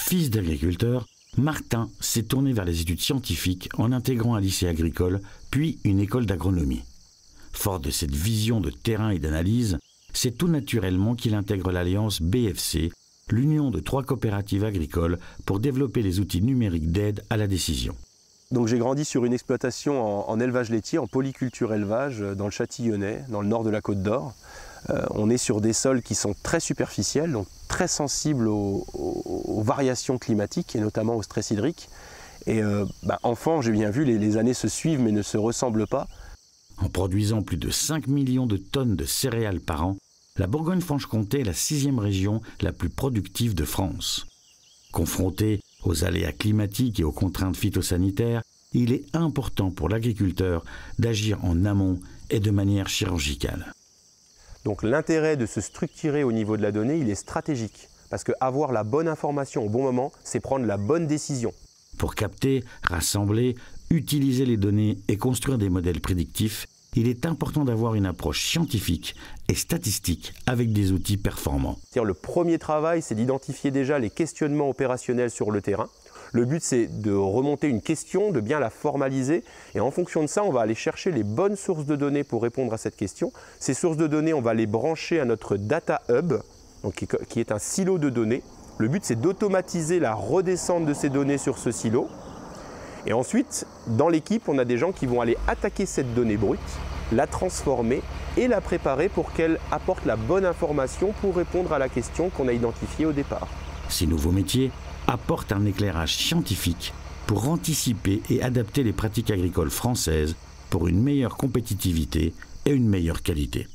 Fils d'agriculteur, Martin s'est tourné vers les études scientifiques en intégrant un lycée agricole, puis une école d'agronomie. Fort de cette vision de terrain et d'analyse, c'est tout naturellement qu'il intègre l'alliance BFC, l'union de 3 coopératives agricoles pour développer les outils numériques d'aide à la décision. Donc j'ai grandi sur une exploitation en élevage laitier, en polyculture élevage, dans le Châtillonnais, dans le nord de la Côte d'Or. On est sur des sols qui sont très superficiels, donc très sensibles aux variations climatiques et notamment au stress hydrique. Et enfant, j'ai bien vu, les années se suivent mais ne se ressemblent pas. En produisant plus de 5 millions de tonnes de céréales par an, la Bourgogne-Franche-Comté est la 6e région la plus productive de France. Confrontée aux aléas climatiques et aux contraintes phytosanitaires, il est important pour l'agriculteur d'agir en amont et de manière chirurgicale. Donc l'intérêt de se structurer au niveau de la donnée, il est stratégique. Parce qu'avoir la bonne information au bon moment, c'est prendre la bonne décision. Pour capter, rassembler, utiliser les données et construire des modèles prédictifs, il est important d'avoir une approche scientifique et statistique avec des outils performants. Le premier travail, c'est d'identifier déjà les questionnements opérationnels sur le terrain. Le but, c'est de remonter une question, de bien la formaliser. Et en fonction de ça, on va aller chercher les bonnes sources de données pour répondre à cette question. Ces sources de données, on va les brancher à notre Data Hub, donc qui est un silo de données. Le but, c'est d'automatiser la redescente de ces données sur ce silo. Et ensuite, dans l'équipe, on a des gens qui vont aller attaquer cette donnée brute, la transformer et la préparer pour qu'elle apporte la bonne information pour répondre à la question qu'on a identifiée au départ. Ces nouveaux métiers apportent un éclairage scientifique pour anticiper et adapter les pratiques agricoles françaises pour une meilleure compétitivité et une meilleure qualité.